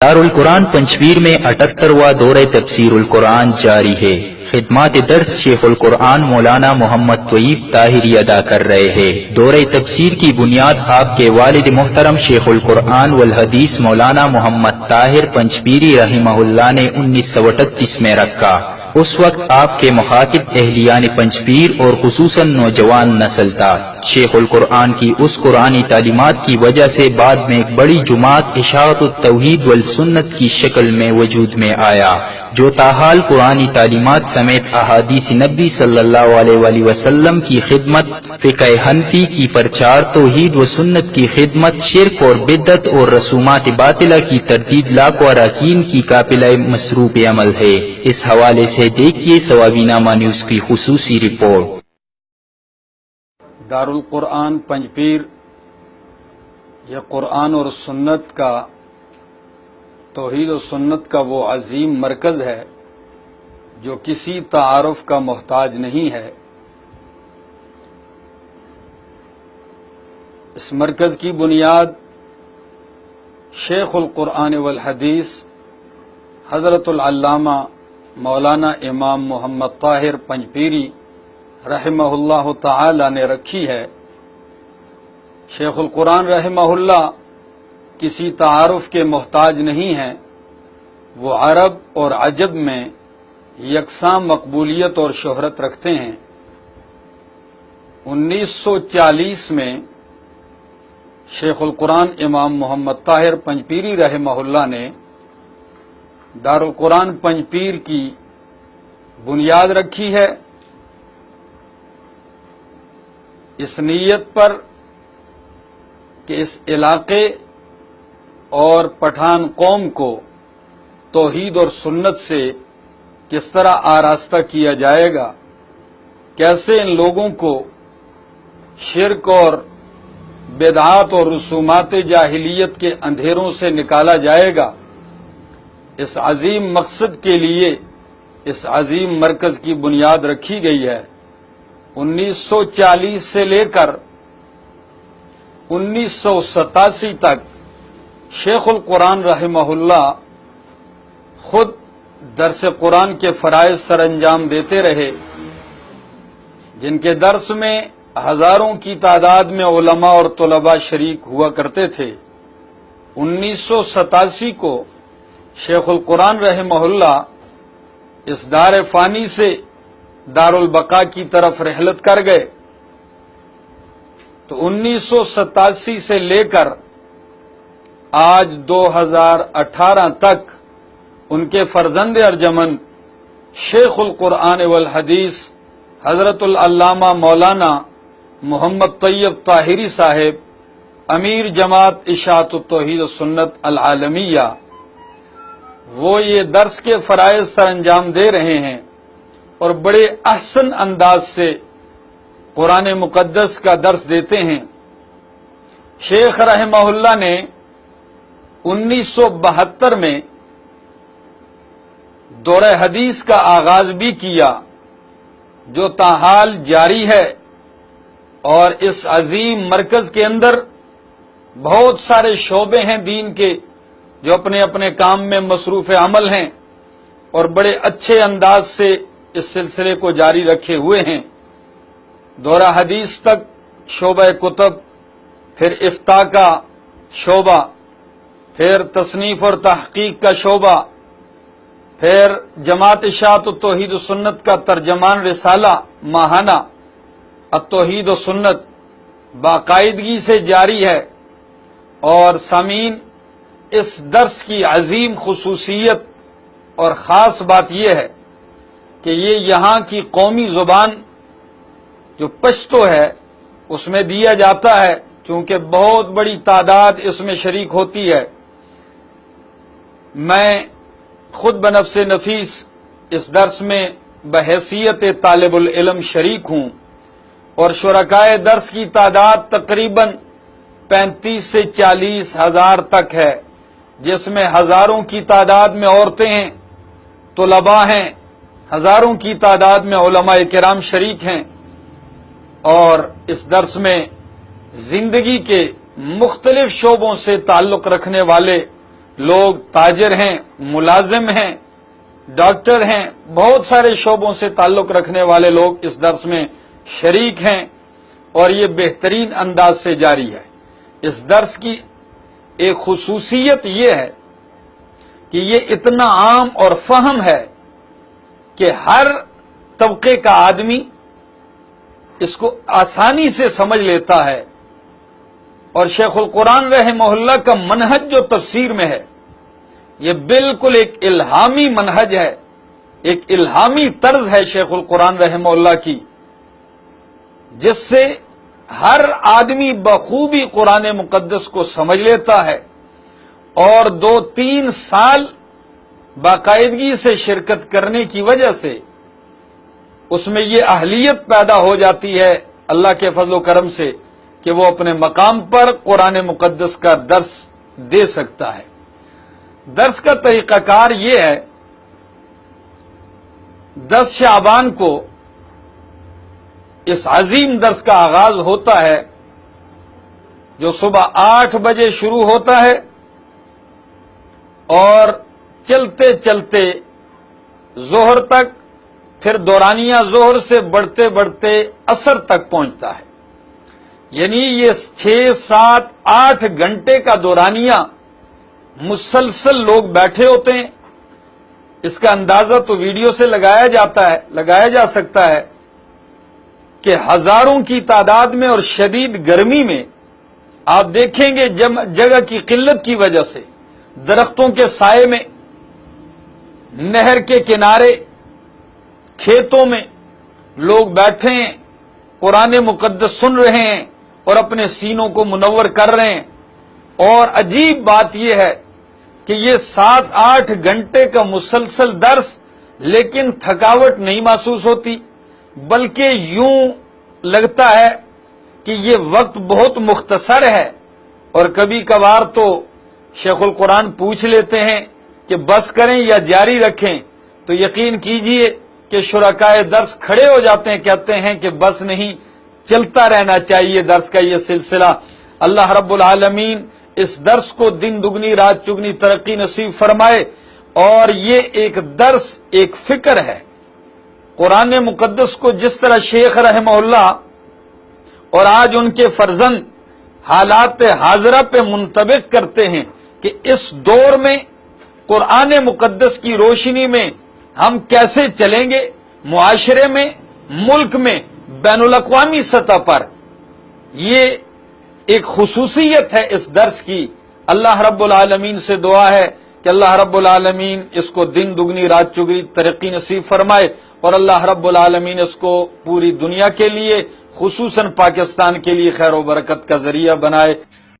دارالقرآن پنجپیر میں 78واں دورہ تفسیر القرآن جاری ہے۔ خدمات درس شیخ القرآن مولانا محمد طیب طاہری ادا کر رہے ہیں۔ دورہ تفسیر کی بنیاد آپ کے والد محترم شیخ القرآن والحدیث مولانا محمد طاہر پنجپیری رحمہ اللہ نے 1938 میں رکھا۔ اس وقت آپ کے مخاطب اہلیان پنجپیر اور خصوصاً نوجوان نسل تھا۔ شیخ القرآن کی اس قرآنی تعلیمات کی وجہ سے بعد میں ایک بڑی جماعت اشاعت التوحید والسنت کی شکل میں وجود میں آیا، جو تاحال قرآنی تعلیمات سمیت احادیث نبی صلی اللہ علیہ وآلہ وسلم کی خدمت، فقہ حنفی کی پرچار، توحید و سنت کی خدمت، شرک اور بدعت اور رسومات باطلہ کی تردید لاکھ و اراکین کی قابلہ مصروف عمل ہے۔ اس حوالے سے دیکھیے ثوابی نامہ نیوز کی خصوصی رپورٹ۔ دارالقرآن پنجپیر یہ قرآن اور سنت کا، توحید و سنت کا وہ عظیم مرکز ہے جو کسی تعارف کا محتاج نہیں ہے۔ اس مرکز کی بنیاد شیخ القرآن والحدیث حضرت العلامہ مولانا امام محمد طاہر پنجپیری رحمہ اللہ تعالی نے رکھی ہے۔ شیخ القرآن رحمہ اللہ کسی تعارف کے محتاج نہیں ہیں، وہ عرب اور عجب میں یکساں مقبولیت اور شہرت رکھتے ہیں۔ 1940 میں شیخ القرآن امام محمد طاہر پنجپیری رحمہ اللہ نے دارالقرآن پنجپیر کی بنیاد رکھی ہے، اس نیت پر کہ اس علاقے اور پٹھان قوم کو توحید اور سنت سے کس طرح آراستہ کیا جائے گا، کیسے ان لوگوں کو شرک اور بدعات اور رسومات جاہلیت کے اندھیروں سے نکالا جائے گا، اس عظیم مقصد کے لیے اس عظیم مرکز کی بنیاد رکھی گئی ہے۔ 1940 سے لے کر 1987 تک شیخ القرآن رحمہ اللہ خود درس قرآن کے فرائض سر انجام دیتے رہے، جن کے درس میں ہزاروں کی تعداد میں علماء اور طلباء شریک ہوا کرتے تھے۔ 1987 کو شیخ القرآن رحمہ اللہ اس دار فانی سے دارالبقاء کی طرف رحلت کر گئے، تو 1987 سے لے کر آج 2018 تک ان کے فرزند ارجمند شیخ القرآن والحدیث حضرت العلامہ مولانا محمد طیب طاہری صاحب امیر جماعت اشاعت التوحید والسنت العالمیہ، وہ یہ درس کے فرائض سر انجام دے رہے ہیں اور بڑے احسن انداز سے قرآن مقدس کا درس دیتے ہیں۔ شیخ رحمہ اللہ نے 1972 میں دورہ حدیث کا آغاز بھی کیا، جو تاحال جاری ہے، اور اس عظیم مرکز کے اندر بہت سارے شعبے ہیں دین کے جو اپنے اپنے کام میں مصروف عمل ہیں اور بڑے اچھے انداز سے اس سلسلے کو جاری رکھے ہوئے ہیں۔ دورہ حدیث تک شعبہ کتب، پھر افتاء کا شعبہ، پھر تصنیف اور تحقیق کا شعبہ، پھر جماعت اشاعت التوحید و سنت کا ترجمان رسالہ ماہانہ التوحید و سنت باقاعدگی سے جاری ہے۔ اور سامعین، اس درس کی عظیم خصوصیت اور خاص بات یہ ہے کہ یہ یہاں کی قومی زبان جو پشتو ہے اس میں دیا جاتا ہے، چونکہ بہت بڑی تعداد اس میں شریک ہوتی ہے۔ میں خود بنفس نفیس اس درس میں بحیثیت طالب العلم شریک ہوں، اور شرکائے درس کی تعداد تقریباً 35 سے 40 ہزار تک ہے، جس میں ہزاروں کی تعداد میں عورتیں ہیں، طلباء ہیں، ہزاروں کی تعداد میں علماء کرام شریک ہیں، اور اس درس میں زندگی کے مختلف شعبوں سے تعلق رکھنے والے لوگ تاجر ہیں، ملازم ہیں، ڈاکٹر ہیں، بہت سارے شعبوں سے تعلق رکھنے والے لوگ اس درس میں شریک ہیں، اور یہ بہترین انداز سے جاری ہے۔ اس درس کی ایک خصوصیت یہ ہے کہ یہ اتنا عام اور فہم ہے کہ ہر طبقے کا آدمی اس کو آسانی سے سمجھ لیتا ہے، اور شیخ القرآن رحمہ اللہ کا منہج جو تفسیر میں ہے یہ بالکل ایک الہامی منہج ہے، ایک الہامی طرز ہے شیخ القرآن رحمہ اللہ کی، جس سے ہر آدمی بخوبی قرآن مقدس کو سمجھ لیتا ہے، اور 2-3 سال باقاعدگی سے شرکت کرنے کی وجہ سے اس میں یہ اہلیت پیدا ہو جاتی ہے اللہ کے فضل و کرم سے کہ وہ اپنے مقام پر قرآن مقدس کا درس دے سکتا ہے۔ درس کا طریقہ کار یہ ہے، 10 شعبان کو اس عظیم درس کا آغاز ہوتا ہے جو صبح 8 بجے شروع ہوتا ہے اور چلتے چلتے ظہر تک، پھر دورانیہ ظہر سے بڑھتے بڑھتے عصر تک پہنچتا ہے۔ یعنی یہ 6-7-8 گھنٹے کا دورانیہ مسلسل لوگ بیٹھے ہوتے ہیں۔ اس کا اندازہ تو ویڈیو سے لگایا جا سکتا ہے کہ ہزاروں کی تعداد میں اور شدید گرمی میں آپ دیکھیں گے جگہ کی قلت کی وجہ سے درختوں کے سائے میں، نہر کے کنارے، کھیتوں میں لوگ بیٹھے ہیں، قرآن مقدس سن رہے ہیں اور اپنے سینوں کو منور کر رہے ہیں۔ اور عجیب بات یہ ہے کہ یہ 7-8 گھنٹے کا مسلسل درس، لیکن تھکاوٹ نہیں محسوس ہوتی، بلکہ یوں لگتا ہے کہ یہ وقت بہت مختصر ہے۔ اور کبھی کبھار تو شیخ القرآن پوچھ لیتے ہیں کہ بس کریں یا جاری رکھیں، تو یقین کیجئے کہ شرکائے درس کھڑے ہو جاتے ہیں، کہتے ہیں کہ بس نہیں، چلتا رہنا چاہیے درس کا یہ سلسلہ۔ اللہ رب العالمین اس درس کو دن دگنی رات چگنی ترقی نصیب فرمائے۔ اور یہ ایک درس، ایک فکر ہے۔ قرآن مقدس کو جس طرح شیخ رحمہ اللہ اور آج ان کے فرزند حالات حاضرہ پہ منطبق کرتے ہیں کہ اس دور میں قرآن مقدس کی روشنی میں ہم کیسے چلیں گے، معاشرے میں، ملک میں، بین الاقوامی سطح پر، یہ ایک خصوصیت ہے اس درس کی۔ اللہ رب العالمین سے دعا ہے کہ اللہ رب العالمین اس کو دن دگنی رات چگنی ترقی نصیب فرمائے، اور اللہ رب العالمین اس کو پوری دنیا کے لیے، خصوصاً پاکستان کے لیے خیر و برکت کا ذریعہ بنائے۔